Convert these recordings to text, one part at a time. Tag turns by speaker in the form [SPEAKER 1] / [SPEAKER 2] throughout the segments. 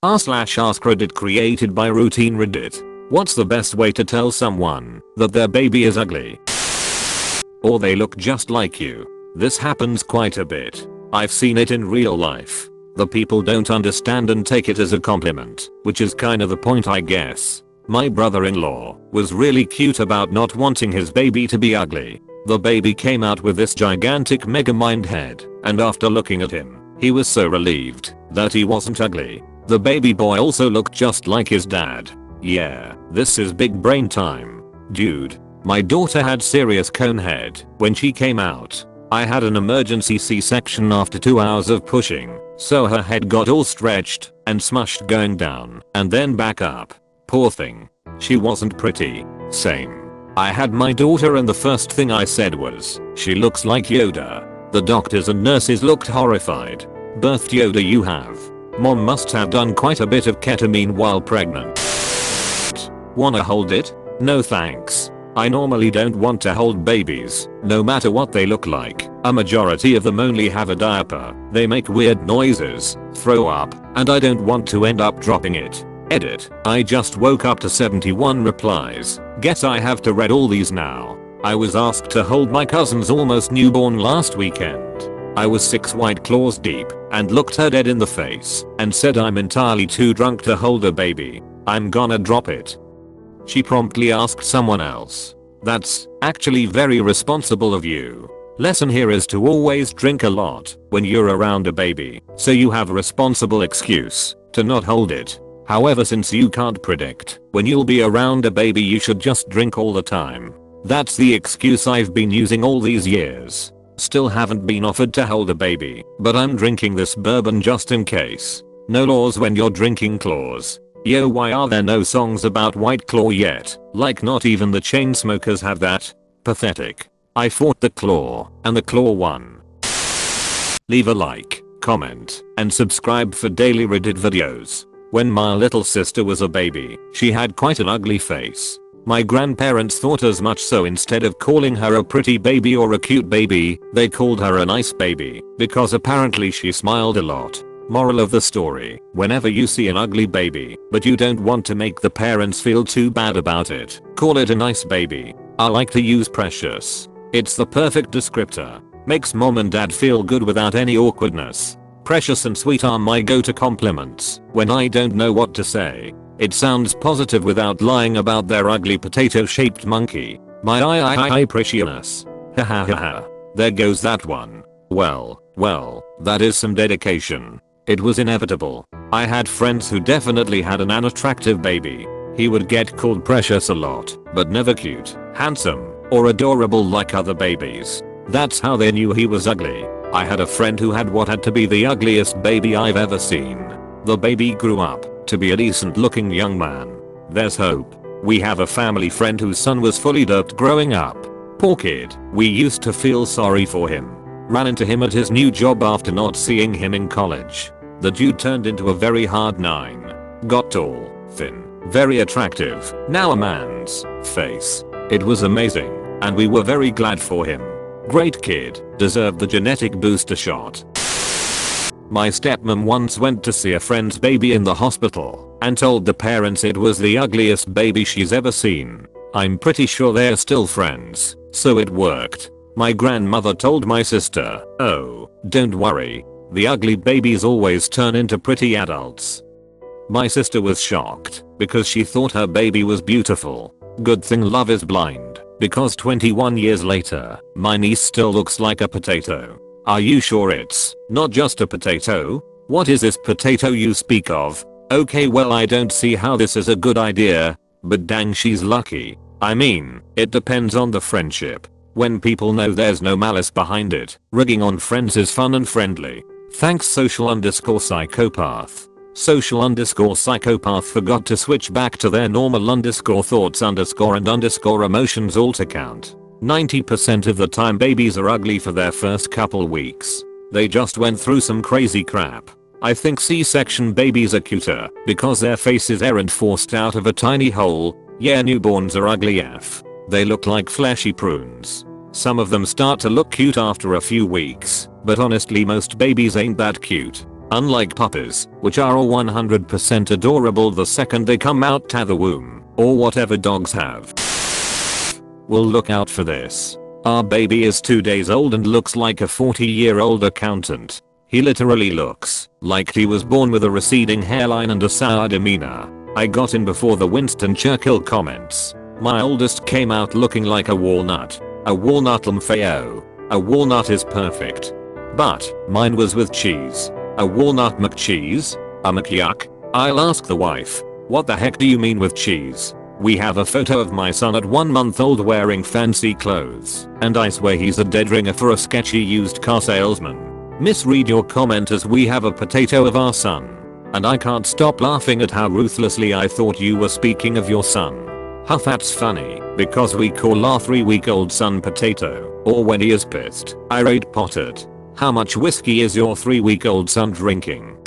[SPEAKER 1] r/AskReddit created by routinereddit. What's the best way to tell someone that their baby is ugly? Or they look just like you? This happens quite a bit. I've seen it in real life. The people don't understand and take it as a compliment, which is kind of the point, I guess. My brother-in-law was really cute about not wanting his baby to be ugly. The baby came out with this gigantic mega mind head, and after looking at him, he was so relieved that he wasn't ugly. The baby boy also looked just like his dad. Yeah, this is big brain time. Dude, my daughter had serious cone head when she came out. I had an emergency C-section after 2 hours of pushing, so her head got all stretched and smushed going down and then back up. Poor thing. She wasn't pretty. Same. I had my daughter and the first thing I said was, "She looks like Yoda." The doctors and nurses looked horrified. "Birthed Yoda you have. Mom must have done quite a bit of ketamine while pregnant." Wanna hold it? No thanks. I normally don't want to hold babies, no matter what they look like. A majority of them only have a diaper, they make weird noises, throw up, and I don't want to end up dropping it. Edit. I just woke up to 71 replies. Guess I have to read all these now. I was asked to hold my cousin's almost newborn last weekend. I was 6 white claws deep and looked her dead in the face and said I'm entirely too drunk to hold a baby. I'm gonna drop it. She promptly asked someone else. That's actually very responsible of you. Lesson here is to always drink a lot when you're around a baby, so you have a responsible excuse to not hold it. However, since you can't predict when you'll be around a baby, you should just drink all the time. That's the excuse I've been using all these years. Still haven't been offered to hold a baby, but I'm drinking this bourbon just in case. No laws when you're drinking claws. Yo, why are there no songs about White Claw yet? Like not even the Chainsmokers have that? Pathetic. I fought the Claw, and the Claw won. Leave a like, comment, and subscribe for daily Reddit videos. When my little sister was a baby, she had quite an ugly face. My grandparents thought as much, so instead of calling her a pretty baby or a cute baby, they called her a nice baby, because apparently she smiled a lot. Moral of the story, whenever you see an ugly baby, but you don't want to make the parents feel too bad about it, call it a nice baby. I like to use precious. It's the perfect descriptor. Makes mom and dad feel good without any awkwardness. Precious and sweet are my go-to compliments when I don't know what to say. It sounds positive without lying about their ugly potato-shaped monkey. My precious. Ha ha ha ha. There goes that one. Well, that is some dedication. It was inevitable. I had friends who definitely had an unattractive baby. He would get called precious a lot, but never cute, handsome, or adorable like other babies. That's how they knew he was ugly. I had a friend who had what had to be the ugliest baby I've ever seen. The baby grew up to be a decent looking young man. There's hope. We have a family friend whose son was fully doped growing up. Poor kid. We used to feel sorry for him. Ran into him at his new job after not seeing him in college. The dude turned into a very hard 9. Got tall, thin, very attractive, now a man's face. It was amazing, and we were very glad for him. Great kid, deserved the genetic booster shot. My stepmom once went to see a friend's baby in the hospital and told the parents it was the ugliest baby she's ever seen. I'm pretty sure they're still friends, so it worked. My grandmother told my sister, "Oh, don't worry. The ugly babies always turn into pretty adults." My sister was shocked because she thought her baby was beautiful. Good thing love is blind, because 21 years later, my niece still looks like a potato. Are you sure it's not just a potato? What is this potato you speak of? Okay, well, I don't see how this is a good idea, but dang, she's lucky. I mean, it depends on the friendship. When people know there's no malice behind it, rigging on friends is fun and friendly. Thanks social_psychopath. Social_psychopath forgot to switch back to their normal _thoughts_and_emotions alt account. 90% of the time babies are ugly for their first couple weeks. They just went through some crazy crap. I think C-section babies are cuter because their faces aren't forced out of a tiny hole. Yeah, newborns are ugly AF. They look like fleshy prunes. Some of them start to look cute after a few weeks, but honestly most babies ain't that cute. Unlike puppies, which are all 100% adorable the second they come out to the womb, or whatever dogs have. Well, look out for this. Our baby is 2 days old and looks like a 40-year-old accountant. He literally looks like he was born with a receding hairline and a sour demeanor. I got in before the Winston Churchill comments. My oldest came out looking like a walnut. A walnut LMFAO. A walnut is perfect. But mine was with cheese. A walnut McCheese? A McYuck? I'll ask the wife. What the heck do you mean with cheese? We have a photo of my son at 1 month old wearing fancy clothes, and I swear he's a dead ringer for a sketchy used car salesman. Misread your comment as we have a potato of our son. And I can't stop laughing at how ruthlessly I thought you were speaking of your son. Huh, that's funny, because we call our 3-week-old son potato, or when he is pissed, irate potted. How much whiskey is your 3-week-old son drinking?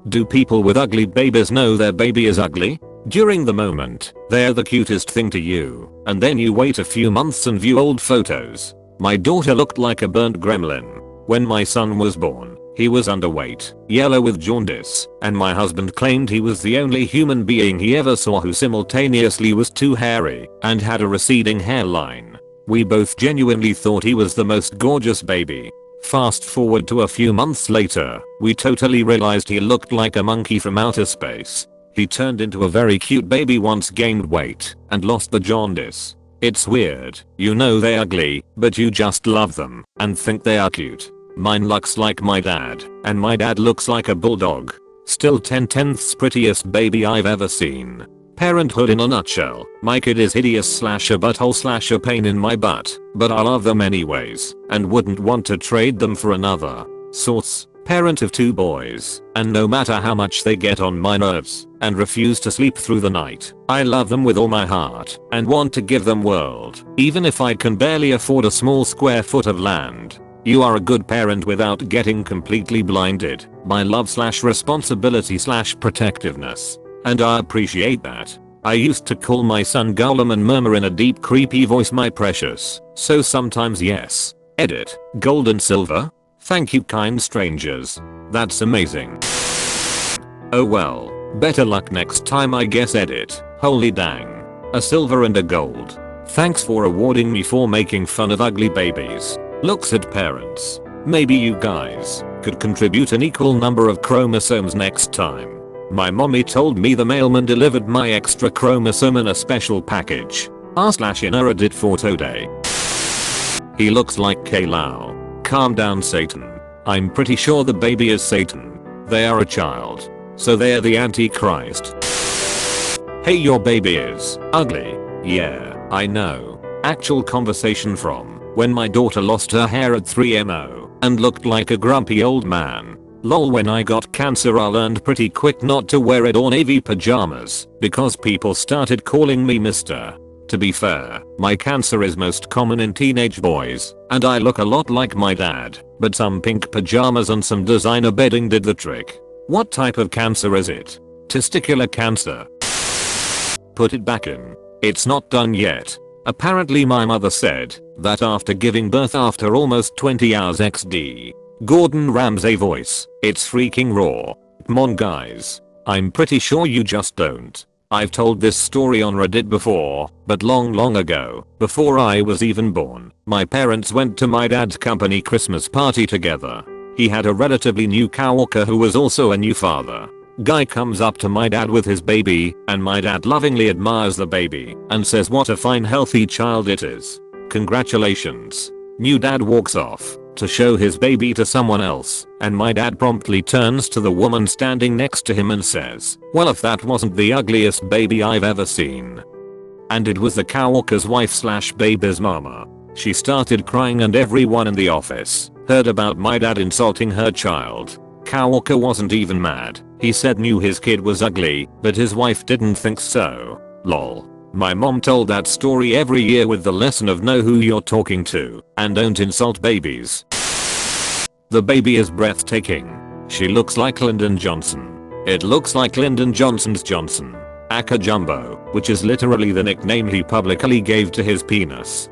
[SPEAKER 1] Do people with ugly babies know their baby is ugly? During the moment, they're the cutest thing to you, and then you wait a few months and view old photos. My daughter looked like a burnt gremlin. When my son was born, he was underweight, yellow with jaundice, and my husband claimed he was the only human being he ever saw who simultaneously was too hairy and had a receding hairline. We both genuinely thought he was the most gorgeous baby. Fast forward to a few months later, we totally realized he looked like a monkey from outer space. He turned into a very cute baby once gained weight and lost the jaundice. It's weird, you know they're ugly, but you just love them and think they are cute. Mine looks like my dad, and my dad looks like a bulldog. Still 10/10ths prettiest baby I've ever seen. Parenthood in a nutshell. My kid is hideous / a butthole / a pain in my butt, but I love them anyways, and wouldn't want to trade them for another. Source: parent of 2 boys, and no matter how much they get on my nerves and refuse to sleep through the night, I love them with all my heart and want to give them world, even if I can barely afford a small square foot of land. You are a good parent without getting completely blinded by love / responsibility / protectiveness. And I appreciate that. I used to call my son Gollum and murmur in a deep creepy voice, my precious, so sometimes yes. Edit, gold and silver? Thank you kind strangers. That's amazing. Oh well, better luck next time I guess. Edit, holy dang. A silver and a gold. Thanks for awarding me for making fun of ugly babies. Looks at parents. Maybe you guys could contribute an equal number of chromosomes next time. My mommy told me the mailman delivered my extra chromosome in a special package. r/reddit photo day. He looks like K-Lau. Calm down Satan. I'm pretty sure the baby is Satan. They are a child. So they're the Antichrist. Hey, your baby is ugly. Yeah, I know. Actual conversation from when my daughter lost her hair at 3mo and looked like a grumpy old man. Lol, when I got cancer I learned pretty quick not to wear it or navy pajamas because people started calling me Mr. To be fair, my cancer is most common in teenage boys, and I look a lot like my dad, but some pink pajamas and some designer bedding did the trick. What type of cancer is it? Testicular cancer. Put it back in. It's not done yet. Apparently my mother said that after giving birth after almost 20 hours XD. Gordon Ramsay voice. It's freaking raw. Come on guys. I'm pretty sure you just don't. I've told this story on Reddit before, but long ago, before I was even born, my parents went to my dad's company Christmas party together. He had a relatively new coworker who was also a new father. Guy comes up to my dad with his baby, and my dad lovingly admires the baby and says what a fine healthy child it is. Congratulations. New dad walks off to show his baby to someone else, and my dad promptly turns to the woman standing next to him and says, well, if that wasn't the ugliest baby I've ever seen. And it was the coworker's wife / baby's mama. She started crying and everyone in the office heard about my dad insulting her child. Coworker wasn't even mad. He said knew his kid was ugly, but his wife didn't think so. Lol. My mom told that story every year with the lesson of know who you're talking to and don't insult babies. The baby is breathtaking. She looks like Lyndon Johnson. It looks like Lyndon Johnson's Johnson. Aka Jumbo, which is literally the nickname he publicly gave to his penis.